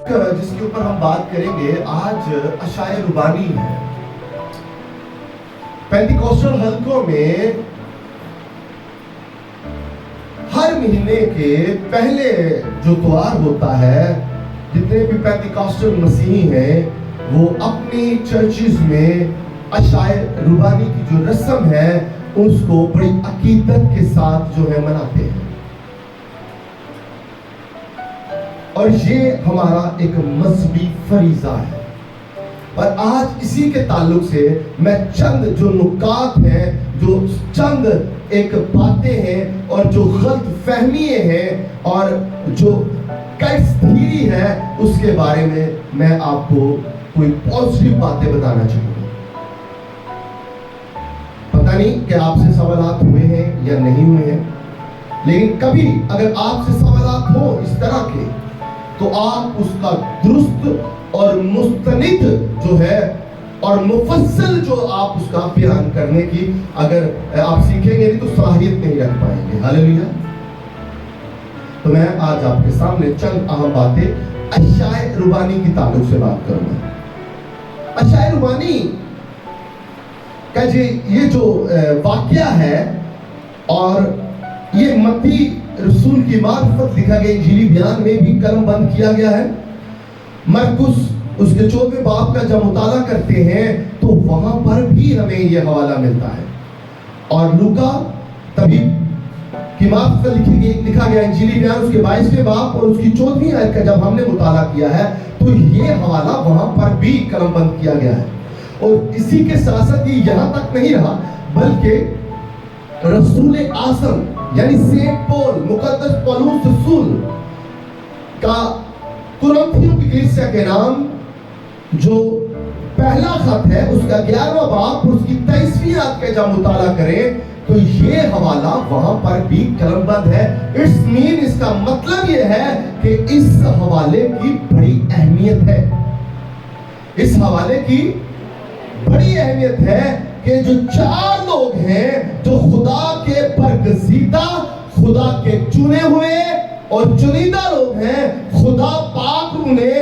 جس کے اوپر ہم بات کریں گے آج عشائے ربانی ہے۔ پینٹیکوسٹل حلقوں میں ہر مہینے کے پہلے جو اتوار ہوتا ہے، جتنے بھی پینٹیکوسٹل مسیحی ہیں وہ اپنی چرچز میں عشائے ربانی کی جو رسم ہے اس کو بڑی عقیدت کے ساتھ جو ہے مناتے ہیں، اور یہ ہمارا ایک مذہبی فریضہ ہے۔ اور آج اسی کے تعلق سے میں چند جو نکات ہیں، جو چند ایک باتیں ہیں اور جو غلط فہمیے ہیں اور جو کیس تھیری ہے اس کے بارے میں آپ کو کوئی پازیٹیو باتیں بتانا چاہوں گا۔ پتہ نہیں کہ آپ سے سوالات ہوئے ہیں یا نہیں ہوئے ہیں، لیکن کبھی اگر آپ سے سوالات ہوں اس طرح کے تو آپ اس کا درست اور مستند جو ہے اور مفصل جو آپ اس کا بیان کرنے کی اگر آپ سیکھیں گے نہیں تو صلاحیت نہیں رکھ پائیں گے۔ ہاللیلویا۔ تو میں آج آپ کے سامنے چند اہم باتیں عشائے ربانی کی تعلق سے بات کروں گا۔ عشائے ربانی کا یہ جو واقعہ ہے، اور یہ متی رسول کی معرفت لکھا گیا انجیلی بیان میں بھی قلم بند کیا گیا ہے۔ مرکس اس کے 14ویں باب کا جب مطالعہ کرتے ہیں تو وہاں پر بھی ہمیں یہ حوالہ ملتا ہے، اور لوکا طبیب کی معرفت لکھا گیا انجیلی بیان اس کے 22ویں باب اور اس کی 14ویں آیت کا جب ہم نے مطالعہ کیا ہے تو یہ حوالہ وہاں پر بھی قلم بند کیا گیا ہے۔ اور اسی کے ساتھ ساتھ یہ یہاں تک نہیں رہا، بلکہ رسول اعظم یعنی سینٹ پول، مقدس پولس رسول کا کرنتھیوں کی کلیسیا کے نام جو پہلا خط ہے اس کا 11واں باب اور اس کی 23ویں آیت کا جب مطالعہ کریں تو یہ حوالہ وہاں پر بھی قلم بند ہے۔ اس کا مطلب یہ ہے کہ اس حوالے کی بڑی اہمیت ہے، اس حوالے کی بڑی اہمیت ہے کہ جو 4 لوگ ہیں جو خدا کے برگزیدہ، خدا کے چنے ہوئے اور چنیدہ لوگ ہیں، خدا پاک نے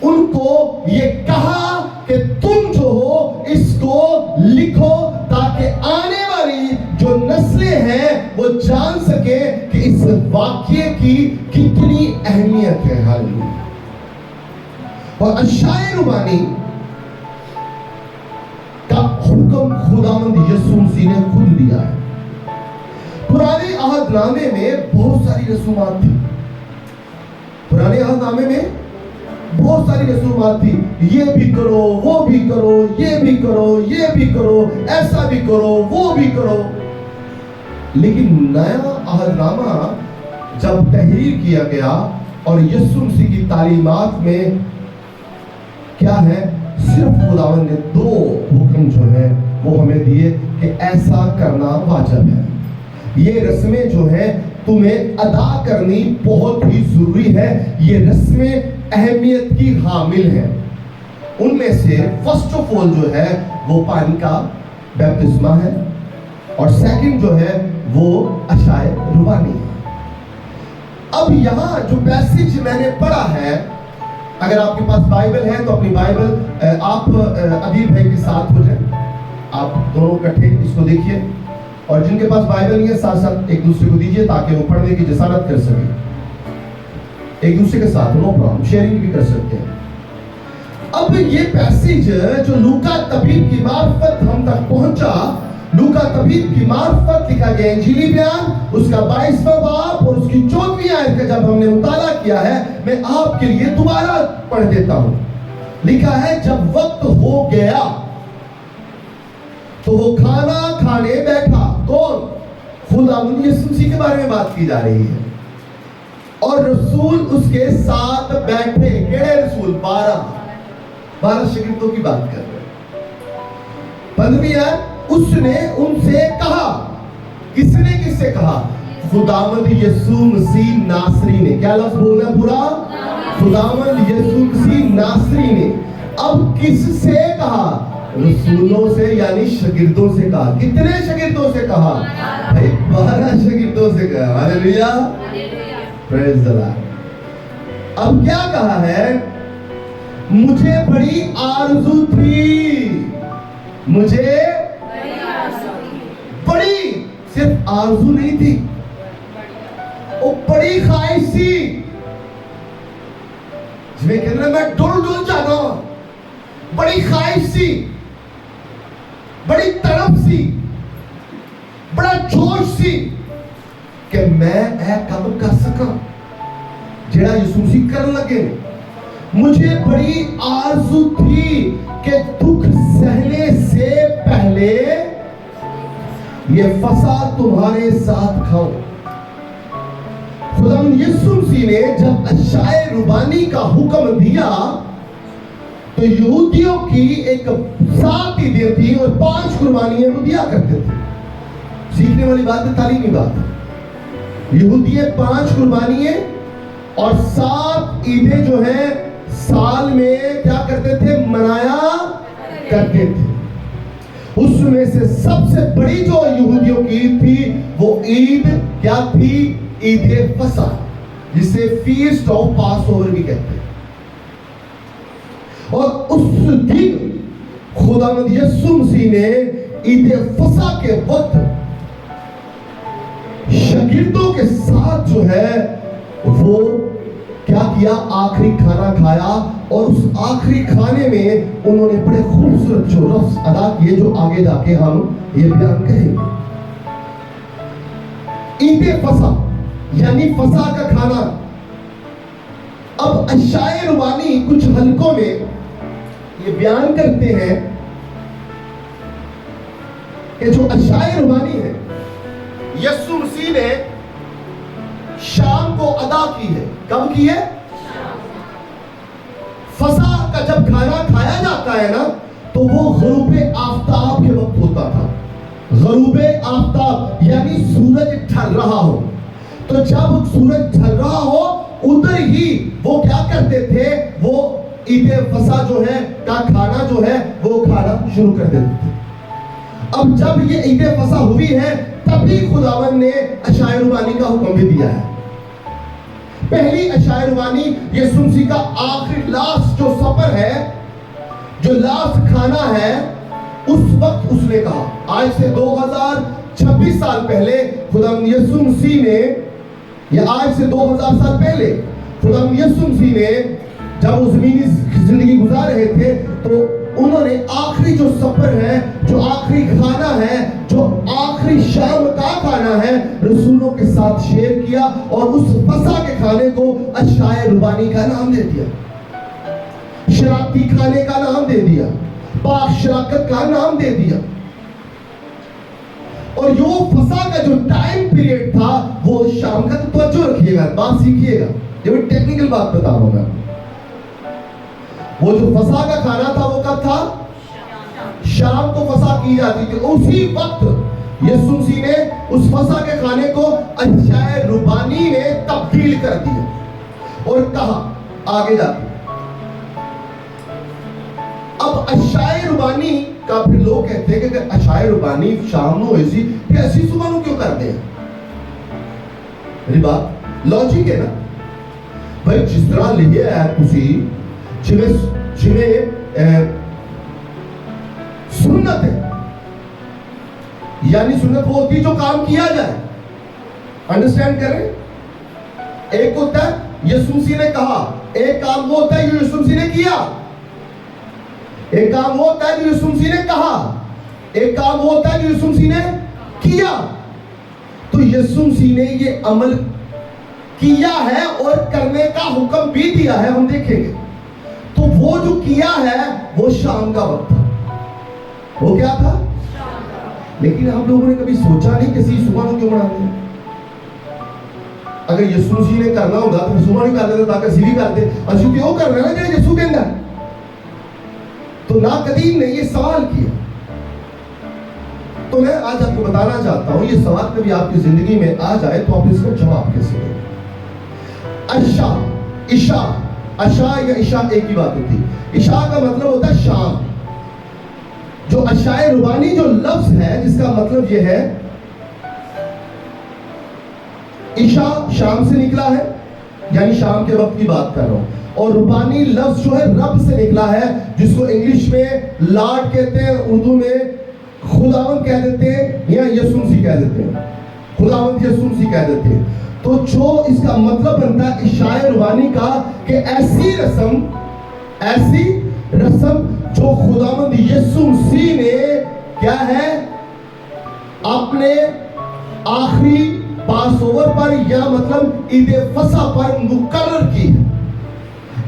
ان کو یہ کہا کہ تم جو ہو اس کو لکھو تاکہ آنے والی جو نسلیں ہیں وہ جان سکے کہ اس واقعے کی کتنی اہمیت ہے۔ ہاللیلویا۔ اور عشائے ربانی کا حکم خداوند یسوع مسیح نے خود دیا ہے۔ پرانے عہد نامے میں بہت ساری رسومات تھی، پرانے عہد نامے میں بہت ساری رسومات تھی، یہ بھی کرو، وہ بھی کرو، یہ بھی کرو، یہ بھی کرو، ایسا بھی کرو، وہ بھی کرو۔ لیکن نیا عہد نامہ جب تحریر کیا گیا اور یسوع مسیح کی تعلیمات میں کیا ہے، صرف خداوند نے 2 حکم جو ہے وہ ہمیں دیے کہ ایسا کرنا واجب ہے، یہ رسمیں جو ہیں تمہیں ادا کرنی بہت ہی ضروری ہے، یہ رسمیں اہمیت کی حامل ہیں۔ ان میں سے فرسٹ آف آل جو ہے وہ پانی کا بیپتسمہ ہے، اور سیکنڈ جو ہے وہ عشائے ربانی ہے۔ اب یہاں جو پیسیج میں نے پڑھا ہے، اگر آپ کے پاس بائبل ہے تو اپنی بائبل آپ ابھی بھائی کے ساتھ ہو جائیں، آپ دونوں اکٹھے اس کو دیکھیے، اور جن کے پاس بائبل نہیں ہے ساتھ ساتھ ایک دوسرے کو دیجیے تاکہ وہ پڑھنے کی جسارت کر سکے، ایک دوسرے کے ساتھ نو پرابلم، شیئرنگ بھی کر سکتے ہیں۔ اب یہ پیسیج جو لوکا طبیب کی معرفت ہم تک پہنچا، لوکا طبیب کی معرفت لکھا گیا انجیلی بیان اس کا 22واں باب اور اس کی 14ویں آیت کا جب ہم نے مطالعہ کیا ہے، میں آپ کے لیے دوبارہ پڑھ دیتا ہوں۔ لکھا ہے جب وقت ہو گیا تو وہ کھانا کھانے بیٹھا۔ کون؟ خداوند یسوع مسیح کے بارے میں بات کی جا رہی ہے، اور رسول اس کے ساتھ بیٹھے۔ کیڑے رسول؟ 12 شاگردوں کی بات کر رہے ہیں۔ 15ویں آیت، اس نے ان سے کہا، کس نے کس سے کہا؟ خداوند یسوع مسیح ناصری نے۔ کیا لفظ بولنا پورا؟ خداوند یسوع مسیح ناصری نے۔ اب کس سے کہا؟ رسولوں سے، یعنی شاگردوں سے کہا۔ کتنے شاگردوں سے کہا؟ 12 شاگردوں سے کہا۔ ہاللیلویا، پریز دی لارڈ۔ اب کیا کہا ہے مجھے بڑی آرزو تھی، مجھے بڑی، صرف آرزو نہیں تھی، وہ بڑی خواہش تھی، جس میں کہنا میں ڈول ڈول جانا ہوں، بڑی خواہش تھی، بڑی تڑپ سی، بڑا جوش سی کہ میں اے کم کر سکا جڑا یسوع مسیح کرن لگے۔ مجھے بڑی آرزو تھی کہ دکھ سہنے سے پہلے یہ فسح تمہارے ساتھ کھاؤ۔ خدا یسوع مسیح نے جب عشائے ربانی کا حکم دیا تو یہودیوں کی ایک 7 عیدیں تھی اور 5 قربانیاں وہ دیا کرتے تھے۔ سیکھنے والی بات ہے، تعلیمی بات ہے۔ یہودی 5 قربانیاں اور 7 عیدیں جو ہیں سال میں کیا کرتے تھے؟ منایا کرتے تھے۔ اس میں سے سب سے بڑی جو یہودیوں کی عید تھی وہ عید کیا تھی؟ عید فصح، جسے فیسٹ آف پاس اوور بھی کہتے ہیں۔ اور اس دن خداوند یسوع مسیح نے عید فصح کے وقت شاگردوں کے ساتھ جو ہے وہ کیا کیا؟ آخری کھانا کھایا، اور اس آخری کھانے میں انہوں نے بڑے خوبصورت جو لفظ ادا کیے جو آگے جا کے ہم یہ بیان کہیں گے۔ عید فصح یعنی فصح کا کھانا۔ اب عشائے ربانی کچھ حلقوں میں یہ بیان کرتے ہیں کہ جو عشائے ربانی ہے یسوع مسیح نے شام کو ادا کی ہے۔ کب کی ہے؟ فصح کا جب کھانا کھایا جاتا ہے نا تو وہ غروب آفتاب کے وقت ہوتا تھا۔ غروب آفتاب یعنی سورج ڈھل رہا ہو، تو جب سورج ڈھل رہا ہو ادھر ہی وہ کیا کرتے تھے؟ وہ عید فصح جو ہے کا کھانا جو ہے وہ کھانا شروع کر دیتے تھے۔ اب جب یہ عید فصح ہوئی ہے تبھی خداوند نے عشائے ربانی کا حکم بھی دیا ہے۔ پہلی عشائے ربانی یسوع مسیح کا آخری لاسٹ جو سفر ہے، جو لاسٹ کھانا ہے، اس وقت اس نے کہا، آج سے 2026 سال پہلے خداوند یسوع مسیح نے، یا آج سے 2000 سال پہلے خداوند یسوع مسیح نے جب وہ زمینی زندگی گزار رہے تھے تو انہوں نے آخری جو سفر ہے، جو آخری کھانا ہے، جو آخری شام کا کھانا ہے، رسولوں کے ساتھ شیئر کیا، اور اس فصح کے کھانے کو عشائے ربانی کا نام دے دیا، شراکتی کھانے کا نام دے دیا، پاک شراکت کا نام دے دیا۔ اور جو فصح کا جو ٹائم پیریڈ تھا وہ شام کا، تو توجہ رکھیے گا، بات سیکھیے گا، یہ بھی ٹیکنیکل بات بتا رہا ہوں میں۔ وہ جو فصح کا کھانا تھا وہ کب تھا؟ شام کو فصح کی جاتی تھی۔ اسی وقت یسوع مسیح نے اس فصح کے کھانے کو عشائے ربانی میں تبدیل کر دیا اور کہا آگے جا کے، اب عشائے ربانی کا پھر لوگ کہتے ہیں کہ اگر عشائے ربانی شام نو ایسی کہ ایسی صبح نو کیوں کرتے ہیں؟ میری بات لوجک ہے نا بھائی، جس طرح لئے ہے کسی سنت ہے، یعنی سنت وہ ہوتی جو کام کیا جائے، انڈرسٹینڈ کریں؟ ایک ہوتا ہے یسوع مسیح نے کہا، ایک کام وہ ہوتا ہے جو یسوع مسیح نے کیا، ایک کام وہ ہوتا ہے جو یسوع مسیح نے کہا، ایک کام وہ ہوتا ہے جو یسوع مسیح نے کیا۔ تو یسوع مسیح نے یہ عمل کیا ہے اور کرنے کا حکم بھی دیا ہے، ہم دیکھیں گے۔ تو وہ جو کیا ہے وہ شام کا وقت تھا، وہ کیا تھا؟ لیکن ہم لوگوں نے کبھی سوچا نہیں کہ صبح کو کیوں مناتے ہیں؟ اگر یسوع مسیح نے کرنا ہوگا تو صبح نہیں کرتے تاکہ بھی کرتے، اور کیوں کرنا ہے نا یسوع کے اندر؟ تو نا قدیم نے یہ سوال کیا، تو میں آج آپ کو بتانا چاہتا ہوں یہ سوال کبھی آپ کی زندگی میں آ جائے تو آپ اس کا جواب کیسے دیں؟ عشاء یا عشاء ایک ہی بات ہوتی ہے۔ عشاء کا مطلب ہوتا ہے شام۔ جو عشائے ربانی جو لفظ ہے جس کا مطلب یہ ہے، عشاء شام سے نکلا ہے، یعنی شام کے وقت کی بات کر رہا ہوں، اور ربانی لفظ جو ہے رب سے نکلا ہے، جس کو انگلش میں لارڈ کہتے ہیں، اردو میں خداوند کہہ دیتے ہیں یا یسوع مسیح کہہ دیتے ہیں، خداوند یسوع مسیح کہہ دیتے ہیں۔ تو جو اس کا مطلب بنتا ہے اشاعہ ربانی کا کہ ایسی رسم جو خداوند یسوع مسیح نے کیا ہے اپنے آخری پاس اوور پر یا مطلب عید فصح پر مقرر کی ہے،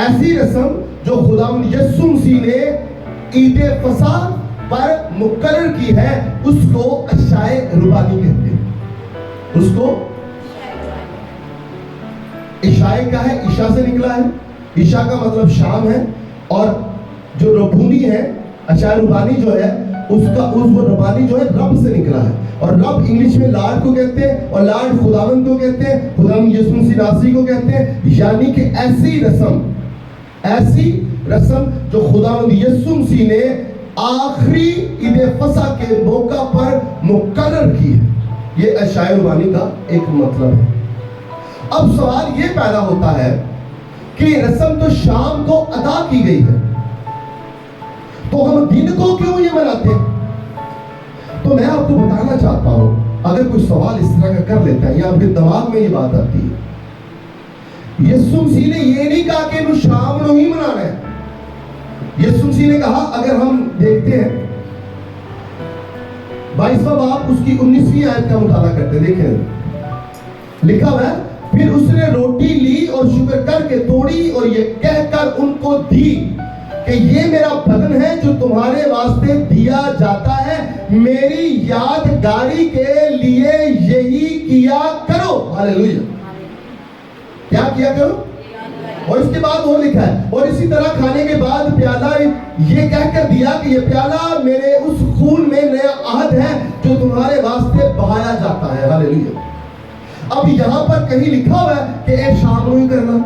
ایسی رسم جو خداوند یسوع مسیح نے عید فصح پر مقرر کی ہے، اس کو اشاعہ ربانی کہتے ہیں۔ اس کو اشاعہ کا ہے، عشاء سے نکلا ہے، عشاء کا مطلب شام ہے، اور جو ربونی ہے اشاعہ ربانی جو ہے اس وہ ربانی جو ہے رب سے نکلا ہے، اور رب انگلش میں لارڈ کو کہتے ہیں، اور لارڈ خداوند کو کہتے ہیں، خداوند یسوع مسیح ناصری کو کہتے ہیں، یعنی کہ ایسی رسم جو خداوند یسوع مسیح نے آخری عید فصح کے موقع پر مقرر کی ہے، یہ اشاعہ ربانی کا ایک مطلب ہے۔ اب سوال یہ پیدا ہوتا ہے کہ یہ رسم تو شام کو ادا کی گئی ہے، تو ہم دن کو کیوں یہ مناتے ہیں؟ تو میں آپ کو بتانا چاہتا ہوں، اگر کوئی سوال اس طرح کا کر لیتا ہے یا آپ کے دماغ میں یہ بات آتی ہے، یسوع مسیح نے یہ نہیں کہا کہ انہوں شام نو ہی منانا ہے۔ یسوع مسیح نے کہا، اگر ہم دیکھتے ہیں 22واں باب اس کی 19ویں آیت کا مطالعہ کرتے ہیں، دیکھیں لکھا ہوا ہے، پھر اس نے روٹی لی اور شکر کر کے توڑی اور یہ کہہ کر ان کو دی کہ یہ میرا بدن ہے جو تمہارے واسطے دیا جاتا ہے، میری یادگاری کے لیے یہی کیا کرو۔ ہاللیلویہ، کیا کیا کرو؟ اور اس کے بعد وہ لکھا ہے، اور اسی طرح کھانے کے بعد پیالہ یہ کہہ کر دیا کہ یہ پیالہ میرے اس خون میں نیا عہد ہے جو تمہارے واسطے بہایا جاتا ہے۔ ہاللیلویہ۔ اب یہاں پر کہیں لکھا ہوا ہے کہ اے شام نہیں کرنا۔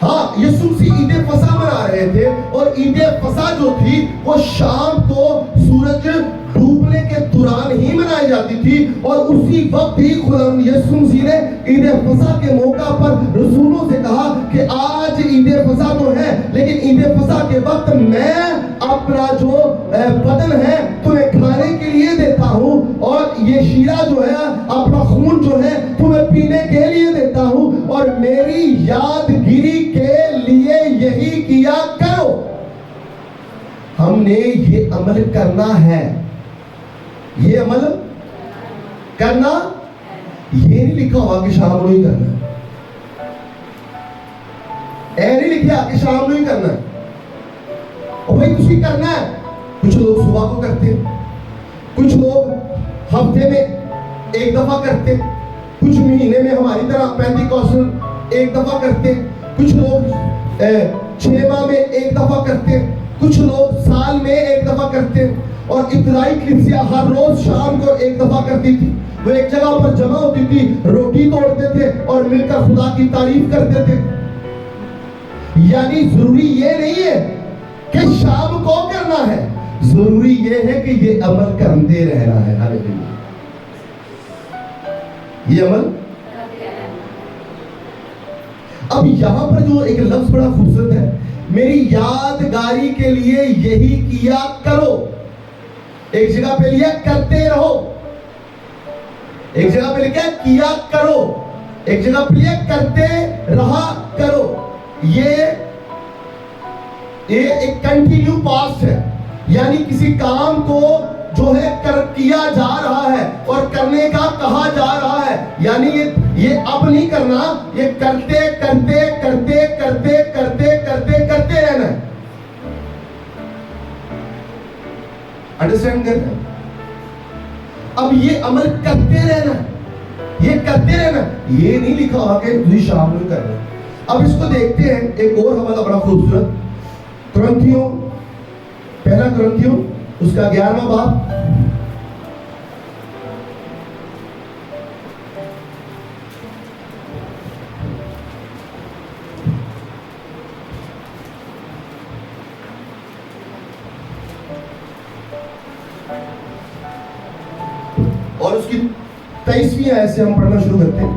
ہاں، یسوع مسیح عید فصح منا رہے تھے، اور عید فصح جو تھی وہ شام کو سورج ڈوبنے کے دوران ہی منائی جاتی تھی، اور اسی وقت ہی خداوند یسوع مسیح نے عید فصح کے موقع پر رسولوں سے کہا کہ آج عید فصح تو ہے، لیکن عید فصح کے وقت میں اپنا جو بدن ہے تمہیں کھانے کے لیے دیتا ہوں، اور یہ شیرہ جو ہے اپنا خون جو ہے تمہیں پینے کے لیے دیتا ہوں، اور میری یادگیری کے لیے یہی کیا کرو۔ ہم نے یہ عمل کرنا ہے، یہ عمل کرنا، یہ نہیں لکھا ہوا کہ شام نہیں کرنا، اے نہیں لکھا کہ شام نہیں کرنا، اور بھائی تسی کرنا ہے۔ کچھ لوگ صبح کو کرتے، کچھ لوگ ہفتے میں ایک دفعہ کرتے، کچھ مہینے میں ہماری طرح پینتیکوسٹل ایک دفعہ کرتے، کچھ لوگ 6 ماہ میں ایک دفعہ کرتے، کچھ لوگ سال میں ایک دفعہ کرتے، اور ابتدائی کلیسیا ہر روز شام کو ایک دفعہ کرتی تھی۔ وہ ایک جگہ پر جمع ہوتی تھی، روٹی توڑتے تھے اور مل کر خدا کی تعریف کرتے تھے۔ یعنی ضروری یہ نہیں ہے کہ شام کو کرنا ہے، ضروری یہ ہے کہ یہ عمل کرتے رہنا ہے۔ ہاللیلویہ، یہ عمل۔ اب یہاں پر جو ایک لفظ بڑا خوبصورت ہے، میری یادگاری کے لیے یہی کیا کرو۔ ایک جگہ پہ لیا کرتے رہو، ایک جگہ پہ لکھا کیا کرو، ایک جگہ پہ لیا کرتے رہا کرو۔ یہ ایک کنٹینیو پاسٹ ہے، یعنی کسی کام کو جو ہے کیا جا رہا ہے اور کرنے کا کہا جا رہا ہے، یعنی یہ اب نہیں کرنا، یہ کرتے کرتے کرتے کرتے کرتے کرتے کرتے رہنا ہے۔ انڈرسٹینڈ کر رہے ہیں؟ اب یہ عمل کرتے رہنا ہے، یہ کرتے رہنا ہے، یہ نہیں لکھا ہوا کہ تجھے شام نہیں کرنا۔ اب اس کو دیکھتے ہیں، ایک اور حوالہ بڑا خوبصورت، کرنتھیوں، پہلا کرنتھیوں اس کا 11واں باب، اور اس کی 23ویں آیت سے ہم پڑھنا شروع کرتے ہیں۔